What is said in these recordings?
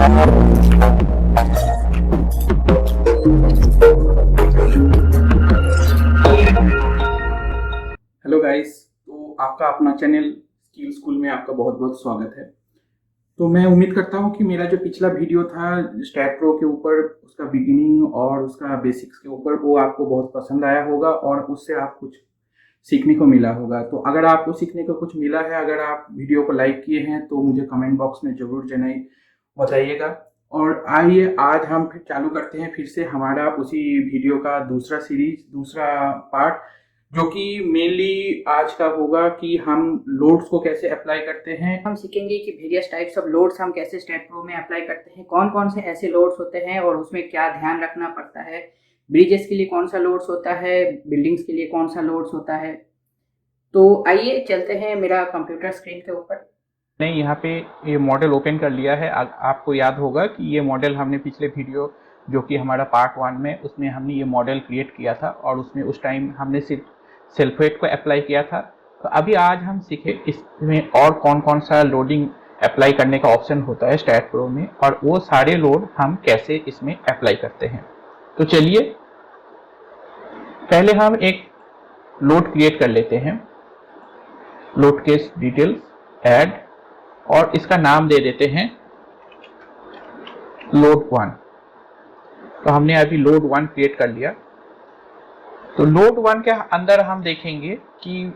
Hello guys, तो आपका अपना चैनल स्किल स्कूल में आपका बहुत बहुत स्वागत है। तो मैं उम्मीद करता हूँ कि मेरा जो पिछला वीडियो था स्टैट प्रो के ऊपर, उसका बिगिनिंग और उसका बेसिक्स के ऊपर, वो आपको बहुत पसंद आया होगा और उससे आप कुछ सीखने को मिला होगा। तो अगर आपको सीखने को कुछ मिला है, अगर आप वीडियो को लाइक किए हैं तो मुझे कमेंट बॉक्स में ज़रूर बताइएगा। और आइए आज हम फिर चालू करते हैं फिर से हमारा उसी वीडियो का दूसरा सीरीज, दूसरा पार्ट, जो कि मेनली आज का होगा कि हम लोड्स को कैसे अप्लाई करते हैं। हम सीखेंगे कि वेरियस टाइप्स ऑफ लोड्स हम कैसे स्टैट प्रो में अप्लाई करते हैं, कौन कौन से ऐसे लोड्स होते हैं और उसमें क्या ध्यान रखना पड़ता है। ब्रिजेस के लिए कौन सा लोड्स होता है, बिल्डिंग्स के लिए कौन सा लोड्स होता है। तो आइए चलते हैं मेरा कंप्यूटर स्क्रीन के ऊपर। नहीं, यहाँ पे ये मॉडल ओपन कर लिया है। आपको याद होगा कि ये मॉडल हमने पिछले वीडियो जो कि हमारा पार्ट 1 में, उसमें हमने ये मॉडल क्रिएट किया था और उसमें उस टाइम हमने सिर्फ सेल्फवेट को अप्लाई किया था। तो अभी आज हम सीखे इसमें और कौन कौन सा लोडिंग अप्लाई करने का ऑप्शन होता है स्टैट प्रो में, और वो सारे लोड हम कैसे इसमें अप्लाई करते हैं। तो चलिए पहले हम एक लोड क्रिएट कर लेते हैं। लोड केस डिटेल्स ऐड, और इसका नाम दे देते हैं लोड 1। तो हमने अभी लोड 1 क्रिएट कर लिया। तो लोड 1 के अंदर हम देखेंगे कि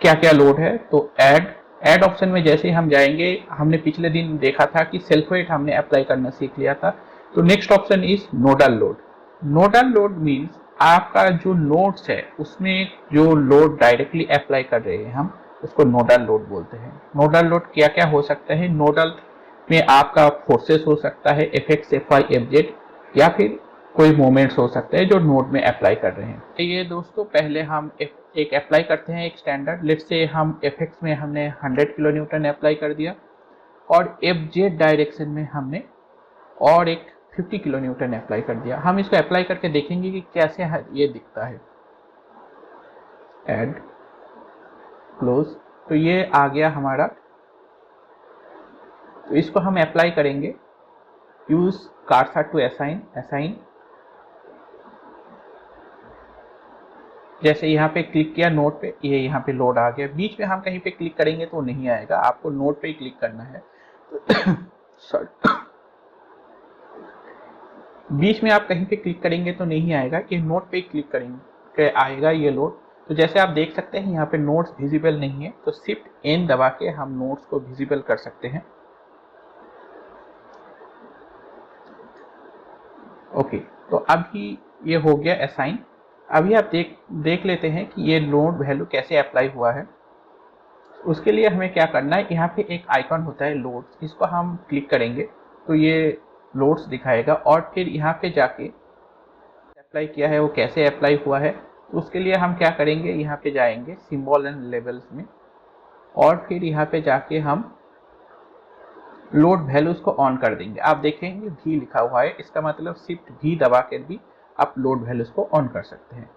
क्या क्या लोड है। तो ऐड ऑप्शन में जैसे हम जाएंगे, हमने पिछले दिन देखा था कि सेल्फ वेट हमने अप्लाई करना सीख लिया था। तो next option is nodal load. Nodal load means आपका जो नोड्स है उसमें जो लोड डायरेक्टली अप्लाई कर रहे हैं हम, उसको नोडल लोड बोलते हैं। नोडल लोड क्या क्या हो सकता है? नोडल में आपका फोर्सेस हो सकता है, F x, F Y, F Z, या फिर कोई मोमेंट्स हो सकते हैं जो नोड में अप्लाई कर रहे हैं। तो ये दोस्तों पहले हम एक अप्लाई करते हैं, एक स्टैंडर्ड। लेट्स से हम एफएक्स में हमने 100 किलो न्यूटन अप्लाई कर दिया, और एफ जेड डायरेक्शन में हमने और एक 50 किलो न्यूटन अप्लाई कर दिया। हम इसको अप्लाई करके देखेंगे कि कैसे ये दिखता है। Add, close. तो ये आ गया हमारा। तो इसको हम अप्लाई करेंगे। Use cursor to assign. जैसे यहाँ पे क्लिक किया नोड पे, ये यहाँ पे लोड आ गया। बीच में हम कहीं पे क्लिक करेंगे तो नहीं आएगा, आपको नोड पे ही क्लिक करना है। सॉरी, बीच में आप कहीं पे क्लिक करेंगे तो नहीं आएगा, ये नोड पे ही क्लिक करेंगे आएगा ये लोड। तो जैसे आप देख सकते हैं यहाँ पे नोड्स विजिबल नहीं है, तो शिफ्ट एन दबा के हम नोड्स को विजिबल कर सकते हैं। ओके, तो अभी ये हो गया असाइन। अभी आप देख लेते हैं कि ये लोड वैल्यू कैसे अप्लाई हुआ है। उसके लिए हमें क्या करना है, यहाँ पे एक आइकन होता है लोड्स, इसको हम क्लिक करेंगे तो ये लोड्स दिखाएगा। और फिर यहाँ पे जाके अप्लाई किया है वो कैसे अप्लाई हुआ है, तो उसके लिए हम क्या करेंगे, यहाँ पे जाएंगे सिंबल एंड लेवल्स में, और फिर यहाँ पे जाके हम लोड वैल्यूज को ऑन कर देंगे। आप देखेंगे भी लिखा हुआ है, इसका मतलब शिफ्ट भी दबा कर भी आप लोड वैल्यूज को ऑन कर सकते हैं।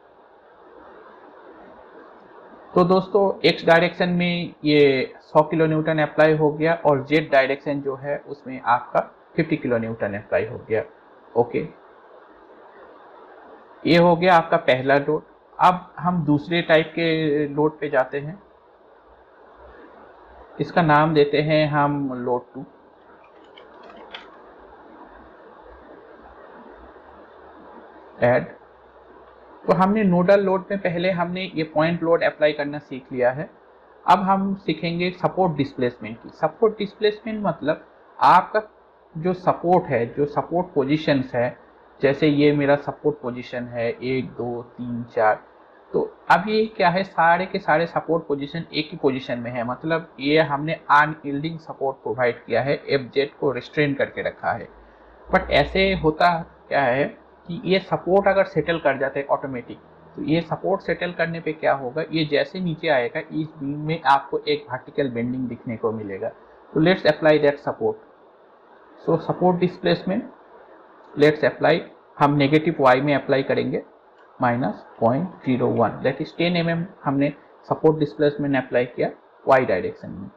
तो दोस्तों एक्स डायरेक्शन में ये 100 किलो न्यूटन अप्लाई हो गया, और जेड डायरेक्शन जो है उसमें आपका 50 किलो न्यूटन अप्लाई हो गया। ओके, ये हो गया आपका पहला लोड। अब हम दूसरे टाइप के लोड पे जाते हैं। इसका नाम देते हैं हम लोड 2। ऐड। तो हमने नोडल लोड में पहले हमने ये पॉइंट लोड अप्लाई करना सीख लिया है। अब हम सीखेंगे सपोर्ट डिस्प्लेसमेंट की। सपोर्ट डिस्प्लेसमेंट मतलब आपका जो सपोर्ट है, जो सपोर्ट पोजीशंस है, जैसे ये मेरा सपोर्ट पोजीशन है 1 2 3 4। तो अब ये क्या है, सारे के सारे सपोर्ट पोजीशन एक ही पोजीशन में है, मतलब ये हमने अनयील्डिंग सपोर्ट प्रोवाइड किया है, एफ जेड को रिस्ट्रेन करके रखा है। बट ऐसे होता क्या है कि ये सपोर्ट अगर सेटल कर जाते हैं ऑटोमेटिक, तो ये सपोर्ट सेटल करने पे क्या होगा, ये जैसे नीचे आएगा इस बीम में आपको एक वर्टिकल बेंडिंग दिखने को मिलेगा। तो let's apply that support. So support displacement let's apply, हम नेगेटिव वाई में अप्लाई करेंगे -0.01, दैट इज 10 mm हमने सपोर्ट डिस्प्लेसमेंट अप्लाई किया वाई डायरेक्शन में।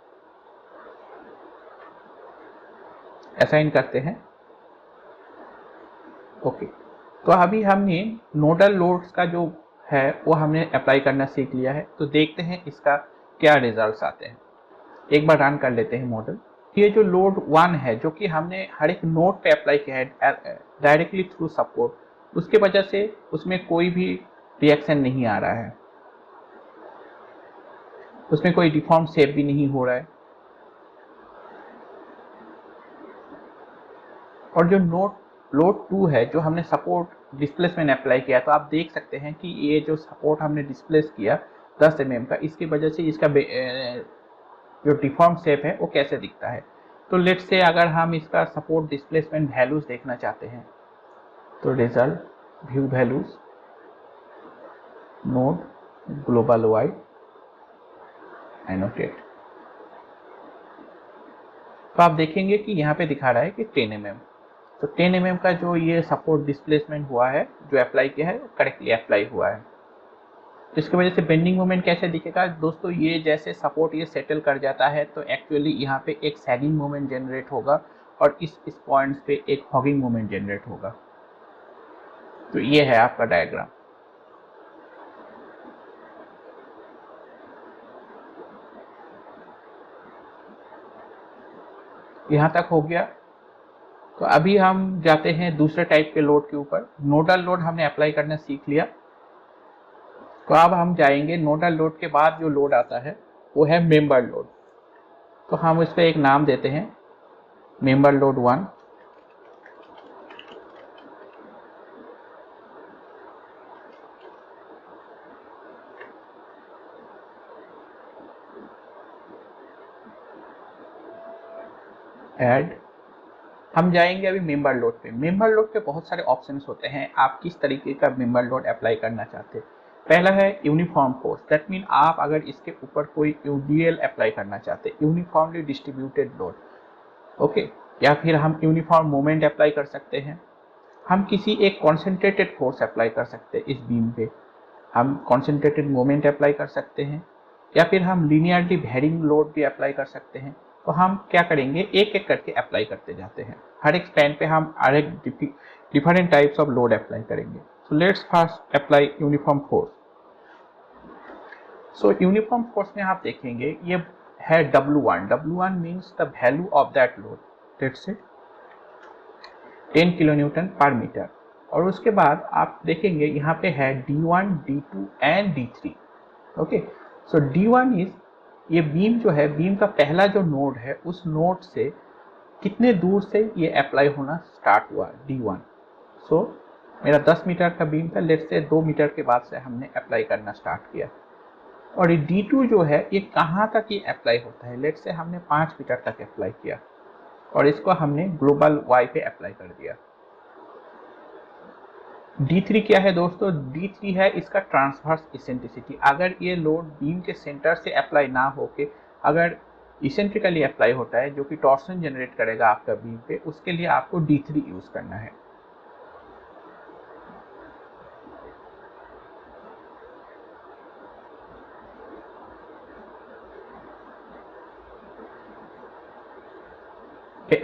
असाइन करते हैं। ओके, तो अभी हमने नोडल लोड्स का जो है वो हमने अप्लाई करना सीख लिया है। तो देखते हैं इसका क्या रिजल्ट्स आते हैं। एक बार रन कर लेते हैं मॉडल। ये जो लोड 1 है जो कि हमने हर एक नोड पे अप्लाई किया है डायरेक्टली थ्रू सपोर्ट, उसके वजह से उसमें कोई भी रिएक्शन नहीं आ रहा है, उसमें कोई डिफॉर्म शेप भी नहीं हो रहा है। और जो लोड 2 है जो हमने सपोर्ट डिस्प्लेसमेंट अप्लाई किया, तो आप देख सकते हैं कि ये जो सपोर्ट हमने डिस्प्लेस किया 10 mm का, इसकी वजह से इसका जो डिफॉर्म शेप है वो कैसे दिखता है। तो लेट्स से अगर हम इसका सपोर्ट डिस्प्लेसमेंट वैल्यूज देखना चाहते हैं, तो result view values node global wide annotate, तो आप देखेंगे कि यहाँ पे दिखा रहा है कि 10 mm। तो 10 mm का जो ये सपोर्ट डिस्प्लेसमेंट हुआ है जो अप्लाई किया है करेक्टली अप्लाई हुआ है। इसकी वजह से बेंडिंग मोमेंट कैसे दिखेगा दोस्तों, ये जैसे सपोर्ट ये सेटल कर जाता है तो एक्चुअली यहाँ पे एक सैगिंग मोमेंट जनरेट होगा और इस पॉइंट्स पे एक हॉगिंग मोमेंट जनरेट होगा। तो ये है आपका डायग्राम। यहाँ तक हो गया। तो अभी हम जाते हैं दूसरे टाइप के लोड के ऊपर। नोडल लोड हमने अप्लाई करना सीख लिया, तो अब हम जाएंगे नोडल लोड के बाद जो लोड आता है वो है मेंबर लोड। तो हम इस पर एक नाम देते हैं मेंबर लोड 1। ऐड, हम जाएंगे अभी मेंबर लोड पे। मेंबर लोड पे बहुत सारे ऑप्शंस होते हैं, आप किस तरीके का मेंबर लोड अप्लाई करना चाहते हैं। पहला है यूनिफॉर्म फोर्स, दैट मीन आप अगर इसके ऊपर कोई यूडीएल अप्लाई करना चाहते हैं, यूनिफॉर्मली डिस्ट्रीब्यूटेड लोड, ओके। या फिर हम यूनिफॉर्म मोमेंट अप्लाई कर सकते हैं, हम किसी एक कॉन्सेंट्रेटेड फोर्स अप्लाई कर सकते हैं इस बीम पे, हम कॉन्सेंट्रेटेड मोमेंट अप्लाई कर सकते हैं, या फिर हम लीनियरली वेरिंग लोड भी अप्लाई कर सकते हैं। तो हम क्या करेंगे, एक एक करके अप्लाई करते जाते हैं। हर एक स्पैन पे हम हर एक different types of load apply करेंगे। So let's first apply uniform force. So uniform force में आप देखेंगे ये है W1। W1 means the value of that load, let's say 10 kilonewton per metre. और उसके बाद आप देखेंगे यहाँ पे है D1, D2 and D3। Okay, so D1 is, ये बीम जो है, बीम का पहला जो नोड है उस नोड से कितने दूर से ये अप्लाई होना स्टार्ट हुआ, D1। सो मेरा 10 मीटर का बीम था, लेट्स से 2 मीटर के बाद से हमने अप्लाई करना स्टार्ट किया। और ये D2 जो है ये कहाँ तक ये अप्लाई होता है, लेट्स से हमने 5 मीटर तक अप्लाई किया और इसको हमने ग्लोबल वाई पे अप्लाई कर दिया। D3 क्या है दोस्तों, D3 है इसका ट्रांसवर्स इसेंट्रिसिटी। अगर ये लोड बीम के सेंटर से अप्लाई ना होके अगर इसेंट्रिकली अप्लाई होता है जो कि टॉर्सन जनरेट करेगा आपका बीम पे, उसके लिए आपको D3 यूज करना है।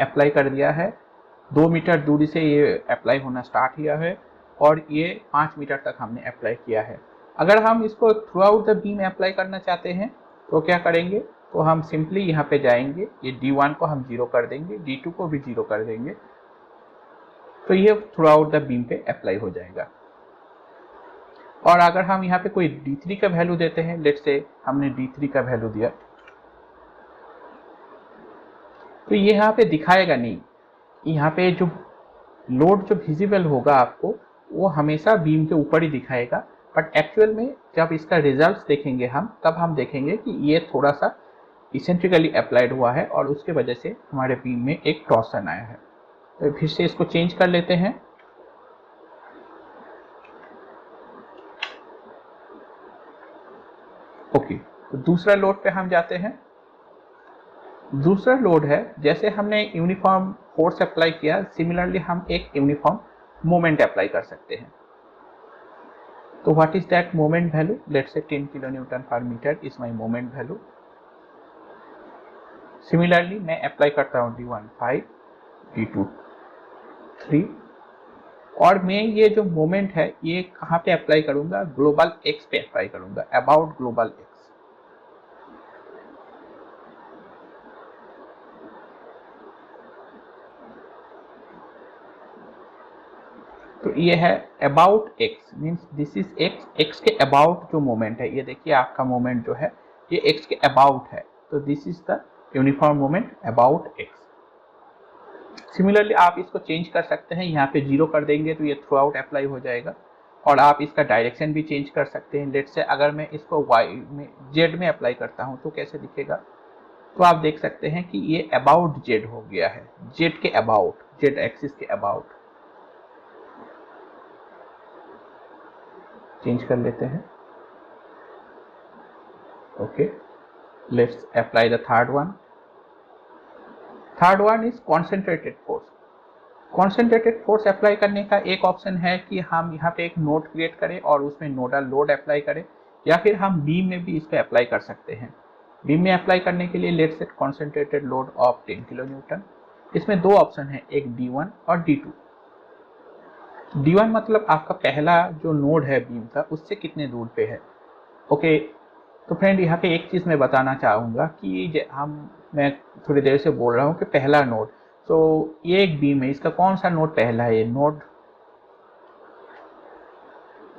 अप्लाई कर दिया है, 2 मीटर दूरी से ये अप्लाई होना स्टार्ट किया है और ये 5 मीटर तक हमने अप्लाई किया है। अगर हम इसको through out the beam apply करना चाहते हैं तो क्या करेंगे, तो हम सिंपली यहाँ पे जाएंगे, ये D1 को हम 0 कर देंगे, D2 को भी 0 कर देंगे, तो ये थ्रू आउट द बीम पे अप्लाई हो जाएगा। और अगर हम यहाँ पे कोई D3 का वैल्यू देते हैं, लेट्स से हमने D3 का वैल्यू दिया, तो ये यहाँ पे दिखाएगा नहीं। यहाँ पे जो लोड जो विजिबल होगा आपको वो हमेशा बीम के ऊपर ही दिखाएगा, बट एक्चुअल में जब इसका रिजल्ट्स देखेंगे हम, तब हम देखेंगे कि ये थोड़ा सा इसेंट्रिकली अप्लाइड हुआ है और उसके वजह से हमारे बीम में एक टॉर्सन आया है। तो फिर से इसको चेंज कर लेते हैं। ओके, तो दूसरा लोड पे हम जाते हैं। दूसरा लोड है, जैसे हमने यूनिफॉर्म फोर्स अप्लाई किया, सिमिलरली हम एक यूनिफॉर्म मोमेंट अप्लाई कर सकते हैं। तो what is that moment value, let's say 10 kilonewton per metre is my moment value. Similarly मैं अप्लाई करता हूँ D1 5, T2 3, और मैं ये जो मोमेंट है ये कहाँ पे अप्लाई करूंगा, ग्लोबल एक्स पे अप्लाई करूंगा, अबाउट ग्लोबल एक्स। तो ये है about x, means this is x, x के अबाउट जो मोमेंट है, ये देखिए आपका मोमेंट जो है ये एक्स के अबाउट है, तो this is the uniform moment about x. Similarly आप इसको चेंज कर सकते हैं, यहाँ पे 0 कर देंगे तो ये थ्रू आउट अप्लाई हो जाएगा, और आप इसका डायरेक्शन भी चेंज कर सकते हैं। लेट से अगर मैं इसको वाई में, जेड में अप्लाई करता हूँ तो कैसे दिखेगा, तो आप देख सकते हैं कि ये अबाउट जेड हो गया है, जेड के अबाउट, जेड एक्सिस के अबाउट। चेंज कर लेते हैं। Okay, let's apply the third one. Third one is concentrated force. Concentrated force apply करने का एक ऑप्शन है कि हम यहाँ पे एक नोड क्रिएट करें और उसमें नोडल लोड अप्लाई करें, या फिर हम बीम में भी इस पर अप्लाई कर सकते हैं। बीम में अप्लाई करने के लिए let's set concentrated load of 10 kilo Newton. इसमें दो ऑप्शन है, एक D1 और D2। D1 मतलब आपका पहला जो नोड है बीम का, उससे कितने दूर पे है। ओके, तो फ्रेंड यहाँ पे एक चीज़ मैं बताना चाहूँगा कि मैं थोड़ी देर से बोल रहा हूँ कि पहला नोड, तो ये एक बीम है, इसका कौन सा नोड पहला है, नोड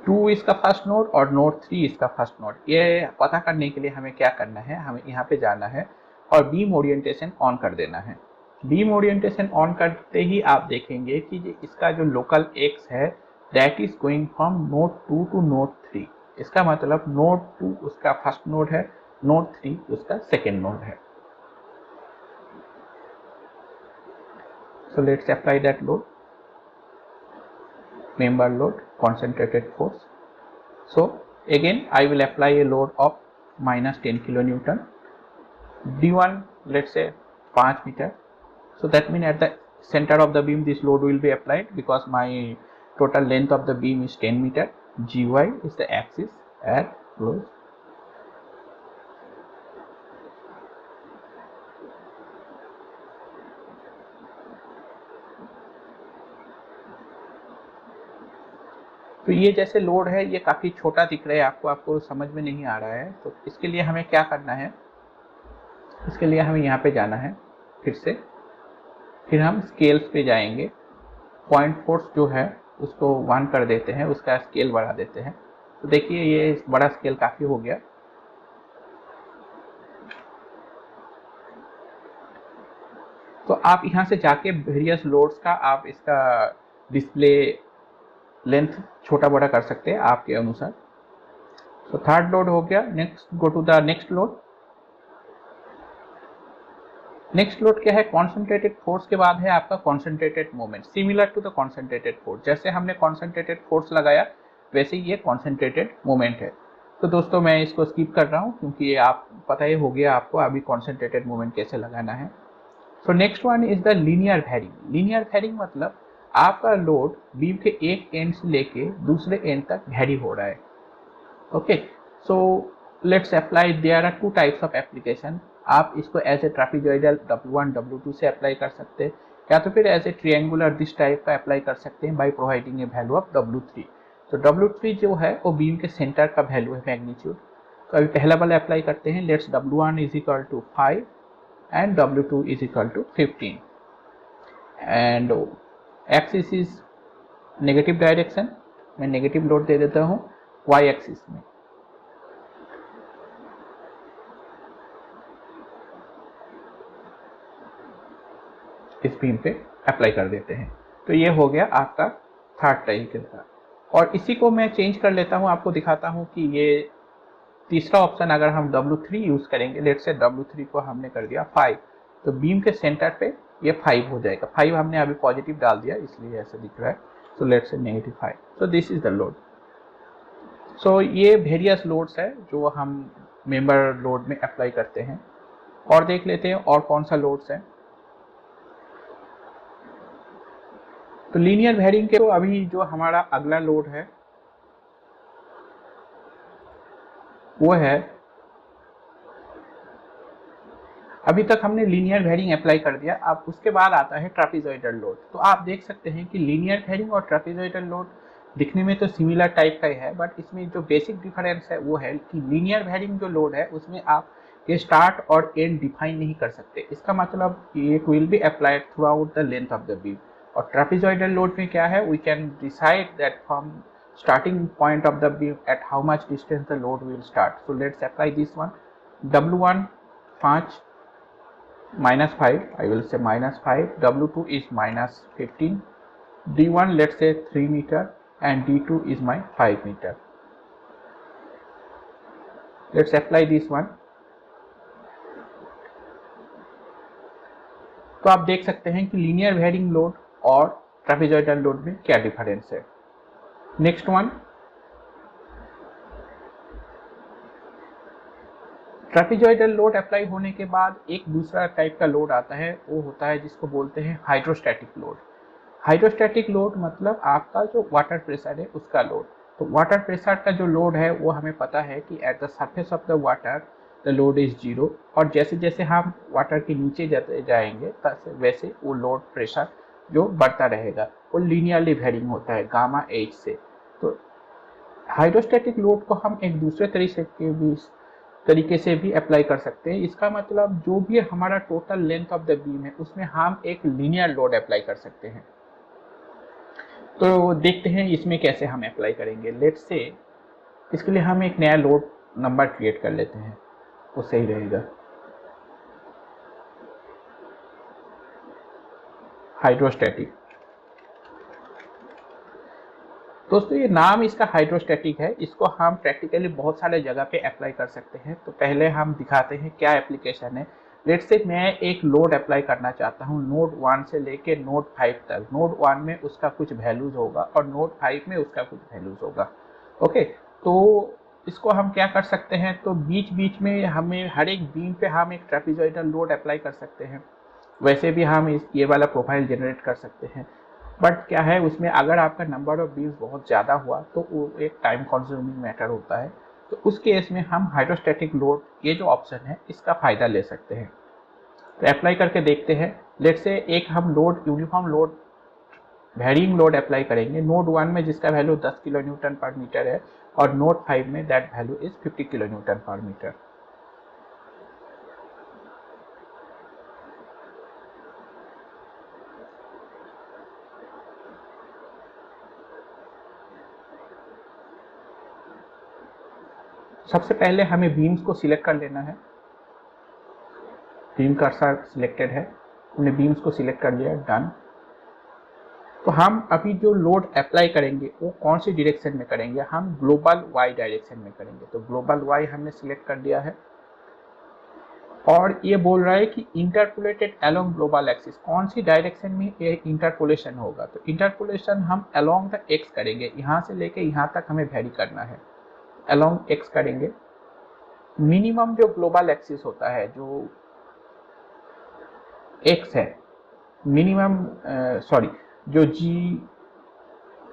2 इसका फर्स्ट नोड और नोड 3 इसका फर्स्ट नोड। ये पता करने के लिए हमें क्या करना है, हमें यहाँ पे जाना है और बीम ओरिएंटेशन ऑन कर देना है। बीम ओरिएंटेशन ऑन करते ही आप देखेंगे कि इसका जो लोकल एक्स है that is going from node 2 to node 3। इसका मतलब नोड 2 उसका फर्स्ट नोड है, नोड 3 उसका सेकेंड नोड है। So let's apply that load, member load, concentrated force. So again I will apply a load of minus 10 kilonewton. D1 let's say 5 meter. So that means at the center of the beam this load will be applied because my total length of the beam is 10 meter. Gy is the axis at close. तो ये जैसे load है ये काफ़ी छोटा दिख रहा है आपको समझ में नहीं आ रहा है, तो इसके लिए हमें क्या करना है, इसके लिए हमें यहाँ पे जाना है फिर हम स्केल्स पे जाएंगे। पॉइंट फोर्स जो है उसको 1 कर देते हैं, उसका स्केल बढ़ा देते हैं। तो देखिए ये बड़ा स्केल काफ़ी हो गया। तो आप यहाँ से जाके वेरियस लोड्स का आप इसका डिस्प्ले लेंथ छोटा बड़ा कर सकते हैं आपके अनुसार। तो थर्ड लोड हो गया। Next go to the next load. Next load क्या है, कॉन्सेंट्रेटेड फोर्स के बाद है आपका concentrated moment, similar to the concentrated force. जैसे हमने कॉन्सेंट्रेटेड फोर्स लगाया वैसे ही ये कॉन्सेंट्रेटेड मोमेंट है। तो दोस्तों मैं इसको स्किप कर रहा हूँ क्योंकि ये आप पता ही हो गया आपको अभी कॉन्सेंट्रेटेड मोमेंट कैसे लगाना है। So next one is the linear varying. Linear varying मतलब आपका लोड बीम के एक एंड से लेके दूसरे एंड तक वेरी हो रहा है। Okay, so let's apply, there are 2 types of application. आप इसको as a trapezoidal W1 W2 से अप्लाई कर सकते हैं, या तो फिर एज ए ट्रिएंगुलर दिस टाइप का अप्लाई कर सकते हैं by providing A value of W3। तो W3 जो है वो बीम के सेंटर का वैल्यू है, मैग्नीट्यूड। तो अभी पहला वाला अप्लाई करते हैं। Let's W1 is equal to 5 and W2 is equal to 15 and axis is negative direction, मैं नेगेटिव लोड दे देता हूँ y एक्सिस में। इस बीम पे अप्लाई कर देते हैं। तो ये हो गया आपका थर्ड तरीके का। और इसी को मैं चेंज कर लेता हूँ, आपको दिखाता हूँ कि ये तीसरा ऑप्शन अगर हम W3 यूज करेंगे, लेट से W3 को हमने कर दिया 5, तो बीम के सेंटर पे ये 5 हो जाएगा। 5 हमने अभी पॉजिटिव डाल दिया इसलिए ऐसा दिख रहा है। सो let say -5। So this is the load. So ये वेरियस लोड्स है जो हम मेंबर लोड में अप्लाई करते हैं। और देख लेते हैं और कौन सा लोड्स है। तो लीनियर वेरिंग के तो अभी जो हमारा अगला लोड है वो है अभी तक हमने लीनियर बेयरिंग अप्लाई कर दिया, अब उसके बाद आता है ट्रापेजॉइडल लोड। तो आप देख सकते हैं कि लीनियर बेयरिंग और ट्रापेजॉइडल लोड दिखने में तो सिमिलर टाइप का ही है, बट इसमें जो बेसिक डिफरेंस है वो है कि लीनियर बेयरिंग जो लोड है उसमें आप ये स्टार्ट और एंड डिफाइन नहीं कर सकते। इसका मतलब it will be applied throughout the length of the beam. और ट्रापेजॉइडल लोड में क्या है, we can decide that from starting point of the beam at how much distance the load will start. So let's apply this one. W1 5 minus 5, I will say minus 5, W2 is minus 15, D1 let's say 3 meter and D2 is my 5 meter. Let's apply this one. तो आप देख सकते हैं कि linear bearing load और trapezoidal load में क्या difference है। Next one, trapezoidal load apply होने के बाद एक दूसरा टाइप का लोड आता है, वो होता है जिसको बोलते हैं हाइड्रोस्टैटिक लोड। हाइड्रोस्टैटिक लोड मतलब आपका जो वाटर प्रेशर है उसका लोड। तो वाटर प्रेशर का जो लोड है वो हमें पता है कि at the surface of the water the load is 0, और जैसे जैसे हम वाटर के नीचे जाते जाएंगे वैसे वो लोड प्रेशर जो बढ़ता रहेगा, वो लीनियरली वेरिंग होता है गामा एच से। तो हाइड्रोस्टैटिक लोड को हम एक दूसरे तरीके से भी अप्लाई कर सकते हैं। इसका मतलब जो भी हमारा total length of the beam है उसमें हम एक लीनियर लोड अप्लाई कर सकते हैं। तो देखते हैं इसमें कैसे हम अप्लाई करेंगे। लेट्स से इसके लिए हम एक नया लोड नंबर क्रिएट कर लेते हैं, वो सही रहेगा। हाइड्रोस्टैटिक, दोस्तों ये नाम इसका हाइड्रोस्टैटिक है, इसको हम प्रैक्टिकली बहुत सारे जगह पे अप्लाई कर सकते हैं। तो पहले हम दिखाते हैं क्या एप्लीकेशन है। लेट्स से मैं एक लोड अप्लाई करना चाहता हूँ नोड 1 से लेके नोड 5 तक। नोड 1 में उसका कुछ वैल्यूज होगा और नोड 5 में उसका कुछ वैल्यूज होगा। ओके, तो इसको हम क्या कर सकते हैं, तो बीच बीच में हमें हर एक बीम पे हम एक ट्रापेजॉइडल लोड अप्लाई कर सकते हैं। वैसे भी हम ये वाला प्रोफाइल जनरेट कर सकते हैं, बट क्या है उसमें अगर आपका नंबर ऑफ बीम्स बहुत ज़्यादा हुआ तो वो एक टाइम कंज्यूमिंग मैटर होता है। तो उस केस में हम हाइड्रोस्टैटिक लोड ये जो ऑप्शन है इसका फ़ायदा ले सकते हैं। तो अप्लाई करके देखते हैं। लेट्स से एक हम load uniform load varying load apply करेंगे नोड 1 में जिसका वैल्यू 10 किलो न्यूटन पर मीटर है, और नोड 5 में that value is 50 kilo newton पर मीटर। सबसे पहले हमें बीम्स को सिलेक्ट कर लेना है। बीम कर्सर सिलेक्टेड है, हमने बीम्स को सिलेक्ट कर लिया, डन। तो हम अभी जो लोड अप्लाई करेंगे वो कौन सी डायरेक्शन में करेंगे, हम ग्लोबल वाई डायरेक्शन में करेंगे। तो ग्लोबल वाई हमने सिलेक्ट कर लिया है, और ये बोल रहा है कि इंटरपोलेटेड अलोंग ग्लोबल एक्सिस, कौन सी डायरेक्शन में ये इंटरपोलेशन होगा। तो इंटरपोलेशन हम अलोंग द एक्स करेंगे, यहाँ से लेके यहाँ तक हमें वेरी करना है, अलोंग एक्स करेंगे। मिनिमम जो ग्लोबल एक्सिस होता है जो एक्स है, मिनिमम जो जी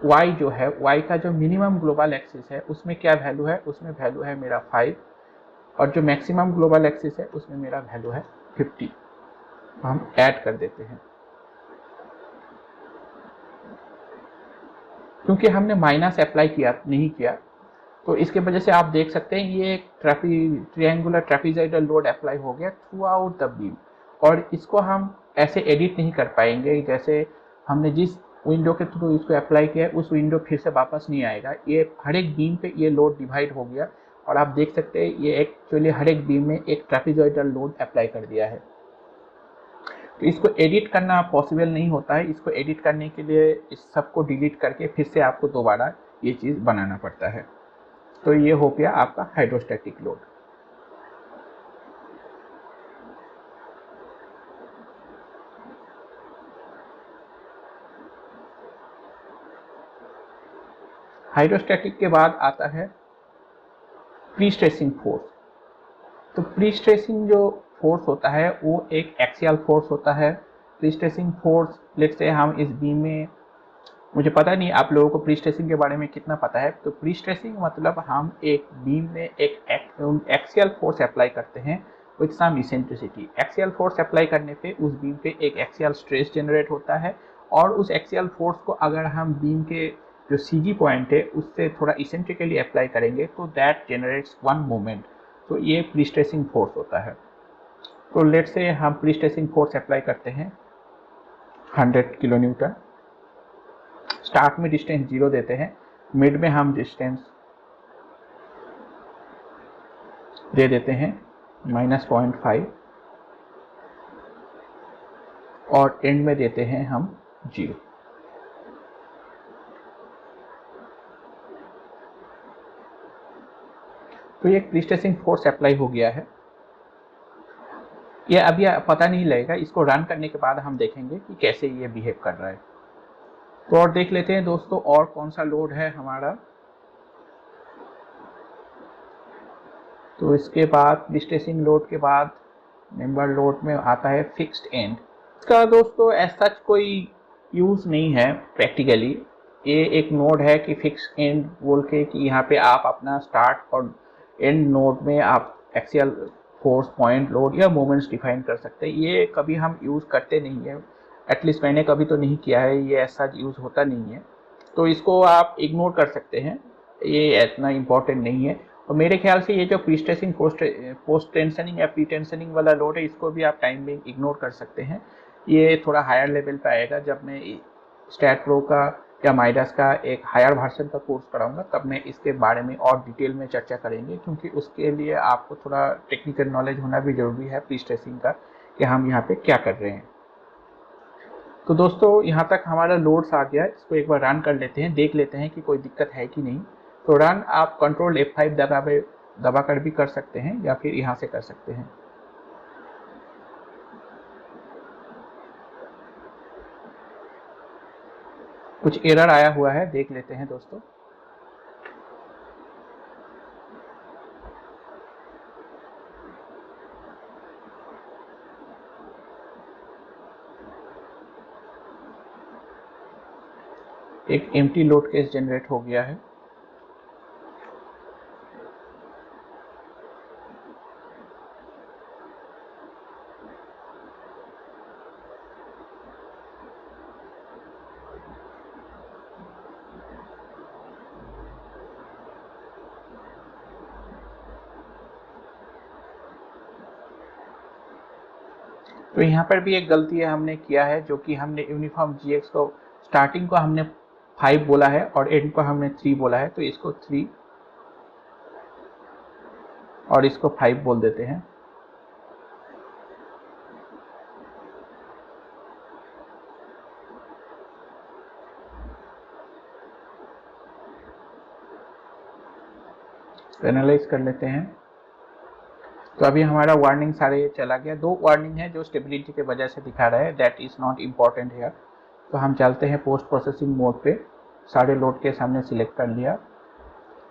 वाई जो है, वाई का जो मिनिमम ग्लोबल एक्सिस है उसमें क्या वैल्यू है, उसमें वैल्यू है मेरा 5, और जो मैक्सिमम ग्लोबल एक्सिस है उसमें मेरा वैल्यू है 50। तो हम ऐड कर देते हैं, क्योंकि हमने माइनस अप्लाई किया नहीं किया तो इसके वजह से आप देख सकते हैं ये एक ट्रायंगुलर ट्रापेजॉइडल लोड अप्लाई हो गया थ्रू आउट द बीम। और इसको हम ऐसे एडिट नहीं कर पाएंगे, जैसे हमने जिस विंडो के थ्रू इसको अप्लाई किया है उस विंडो फिर से वापस नहीं आएगा। ये हर एक बीम पे ये लोड डिवाइड हो गया, और आप देख सकते हैं ये एक्चुअली हर एक बीम में एक ट्रापेजॉइडल लोड अप्लाई कर दिया है। तो इसको एडिट करना पॉसिबल नहीं होता है। इसको एडिट करने के लिए इस सबको डिलीट करके फिर से आपको दोबारा ये चीज़ बनाना पड़ता है। तो ये हो गया आपका हाइड्रोस्टैटिक लोड। हाइड्रोस्टैटिक के बाद आता है प्री स्ट्रेसिंग फोर्स। तो प्री स्ट्रेसिंग जो फोर्स होता है वो एक एक्सियल फोर्स होता है। Pre stressing force, let's say हम इस बीम में, मुझे पता नहीं आप लोगों को प्री स्ट्रेसिंग के बारे में कितना पता है। तो प्री स्ट्रेसिंग मतलब हम एक बीम में एक एक्सियल फोर्स अप्लाई करते हैं with some eccentricity. Axial force apply करने पे उस बीम पे एक एक्सियल स्ट्रेस जनरेट होता है, और उस एक्सियल फोर्स को अगर हम बीम के जो सीजी पॉइंट है उससे थोड़ा इसेंट्रिकली अप्लाई करेंगे तो दैट जनरेट्स वन मोमेंट। तो ये प्रीस्ट्रेसिंग फोर्स होता है। तो लेट से हम प्रीस्ट्रेसिंग फोर्स अप्लाई करते हैं 100 किलो न्यूटन। स्टार्ट में डिस्टेंस 0 देते हैं, मिड में हम डिस्टेंस दे देते हैं -0.5 और एंड में देते हैं हम 0। तो ये प्रीस्ट्रेसिंग फोर्स अप्लाई हो गया है। ये अभी पता नहीं लगेगा, इसको रन करने के बाद हम देखेंगे कि कैसे ये बिहेव कर रहा है। तो और देख लेते हैं दोस्तों और कौन सा लोड है हमारा। तो इसके बाद प्रीस्ट्रेसिंग लोड के बाद मेंबर लोड में आता है फिक्स्ड एंड। इसका दोस्तों ऐसा कोई यूज नहीं है प्रैक्टिकली। ये एक नोड है कि फिक्स्ड एंड बोल के कि यहाँ पे आप अपना स्टार्ट और एंड नोड में आप एक्सियल फोर्स, पॉइंट लोड या मोमेंट्स डिफाइन कर सकते हैं। ये कभी हम यूज़ करते नहीं है, एटलीस्ट मैंने कभी तो नहीं किया है, ये ऐसा यूज़ होता नहीं है। तो इसको आप इग्नोर कर सकते हैं, ये इतना इम्पोर्टेंट नहीं है। और मेरे ख्याल से ये जो प्रीस्ट्रेसिंग पोस्ट टेंशनिंग या प्री टेंशनिंग वाला लोड है, इसको भी आप टाइम में इग्नोर कर सकते हैं। ये थोड़ा हायर लेवल पे आएगा जब मैं स्टैट प्रो का या माइडस का एक हायर वर्जन का कोर्स कराऊंगा, तब मैं इसके बारे में और डिटेल में चर्चा करेंगे, क्योंकि उसके लिए आपको थोड़ा टेक्निकल नॉलेज होना भी जरूरी है प्रीस्ट्रेसिंग का, कि हम यहाँ पे क्या कर रहे हैं। तो दोस्तों यहाँ तक हमारा लोड्स आ गया, इसको एक बार रन कर लेते हैं, देख लेते हैं कि कोई दिक्कत है कि नहीं। तो रन आप कंट्रोल F5 दबा कर भी कर सकते हैं या फिर यहाँ से कर सकते हैं। कुछ एरर आया हुआ है, देख लेते हैं दोस्तों। एक एम्प्टी लोड केस जनरेट हो गया है। तो यहाँ पर भी एक गलती है हमने किया है, जो कि हमने यूनिफॉर्म GX को स्टार्टिंग को हमने 5 बोला है और एंड को हमने 3 बोला है। तो इसको 3 और इसको 5 बोल देते हैं। एनालाइज कर लेते हैं। तो अभी हमारा वार्निंग सारे चला गया। 2 वार्निंग है जो स्टेबिलिटी के वजह से दिखा रहा है, that is not important here. तो हम चलते हैं पोस्ट प्रोसेसिंग मोड पे। सारे लोड के सामने सिलेक्ट कर लिया।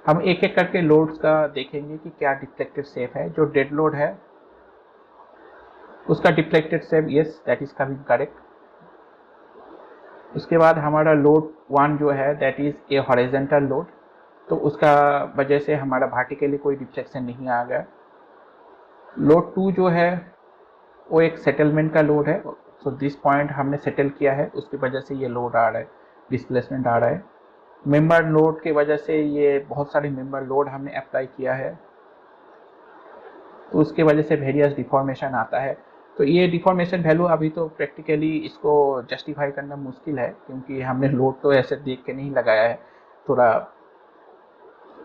हम एक एक करके लोड्स का देखेंगे कि क्या डिफ्लेक्टेड शेप है। जो डेड लोड है उसका deflected shape yes, that is coming correct. उसके बाद हमारा लोड 1 जो है that is a horizontal load, तो उसका वजह से हमारा वर्टिकली कोई डिफ्लेक्शन नहीं आ गया। लोड 2 जो है वो एक सेटलमेंट का लोड है, सो दिस पॉइंट हमने सेटल किया है, उसकी वजह से ये लोड आ रहा है, डिस्प्लेसमेंट आ रहा है। मेंबर लोड की वजह से ये बहुत सारे मेंबर लोड हमने अप्लाई किया है, तो उसके वजह से वेरियस डिफॉर्मेशन आता है। तो ये डिफॉर्मेशन वैल्यू अभी तो प्रैक्टिकली इसको जस्टिफाई करना मुश्किल है, क्योंकि हमने लोड तो ऐसे देख के नहीं लगाया है थोड़ा।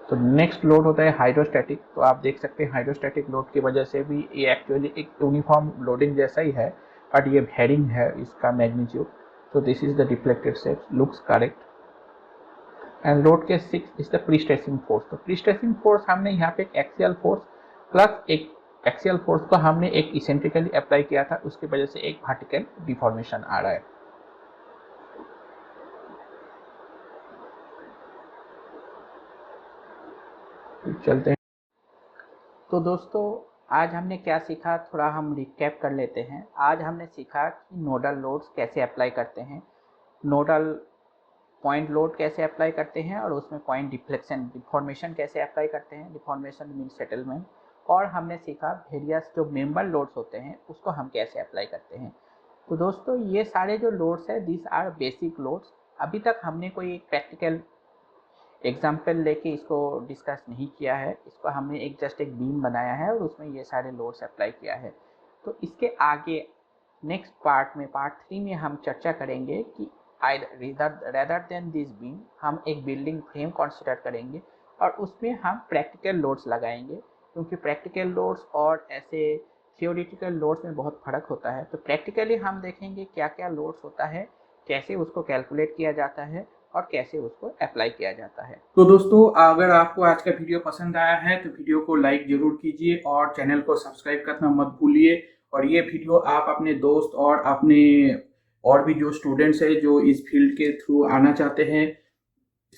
तो नेक्स्ट लोड होता है हाइड्रोस्टैटिक। तो आप देख सकते हैं हाइड्रोस्टैटिक लोड की वजह से भी ये एक्चुअली एक यूनिफॉर्म लोडिंग जैसा ही है, बट ये वेरिंग है इसका मैग्नीट्यूड। तो this is the deflected shape, looks correct. And load के 6 इज द प्रीस्ट्रेसिंग फोर्स। तो प्रीस्ट्रेसिंग फोर्स हमने यहाँ पे एक एक्सियल फोर्स प्लस एक एक्सियल फोर्स को हमने एक इसेंट्रिकली अप्लाई किया था, उसकी वजह से एक वर्टिकल डिफॉर्मेशन आ रहा है। चलते हैं। तो दोस्तों आज हमने क्या सीखा, थोड़ा हम रिकैप कर लेते हैं। आज हमने सीखा कि नोडल लोड्स कैसे अप्लाई करते हैं, नोडल पॉइंट लोड कैसे अप्लाई करते हैं, और उसमें पॉइंट डिफ्लेक्शन डिफॉर्मेशन कैसे अप्लाई करते हैं। डिफॉर्मेशन मीन सेटलमेंट, और हमने सीखा वेरियस जो मेंबर लोड्स होते हैं उसको हम कैसे अप्लाई करते हैं। तो दोस्तों ये सारे जो लोड्स है दिस आर बेसिक लोड्स। अभी तक हमने कोई एक प्रैक्टिकल एग्जाम्पल लेके इसको डिस्कस नहीं किया है, इसको हमने एक जस्ट एक बीम बनाया है और उसमें ये सारे लोड्स अप्लाई किया है। तो इसके आगे नेक्स्ट पार्ट में पार्ट 3 में हम चर्चा करेंगे कि रेदर देन दिस बीम हम एक बिल्डिंग फ्रेम कंसिडर करेंगे और उसमें हम प्रैक्टिकल लोड्स लगाएंगे, क्योंकि प्रैक्टिकल लोड्स और ऐसे थियोरिटिकल लोड्स में बहुत फ़र्क होता है। तो प्रैक्टिकली हम देखेंगे क्या क्या लोड्स होता है, कैसे उसको कैलकुलेट किया जाता है और कैसे उसको अप्लाई किया जाता है। तो दोस्तों अगर आपको आज का वीडियो पसंद आया है तो वीडियो को लाइक जरूर कीजिए और चैनल को सब्सक्राइब करना मत भूलिए। और ये वीडियो आप अपने दोस्त और अपने और भी जो स्टूडेंट्स है जो इस फील्ड के थ्रू आना चाहते हैं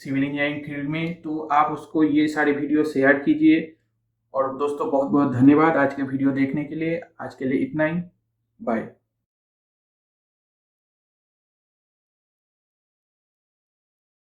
सिविल इंजीनियरिंग फील्ड में, तो आप उसको ये सारे वीडियो शेयर कीजिए। और दोस्तों बहुत बहुत धन्यवाद आज के वीडियो देखने के लिए। आज के लिए इतना ही, बाय।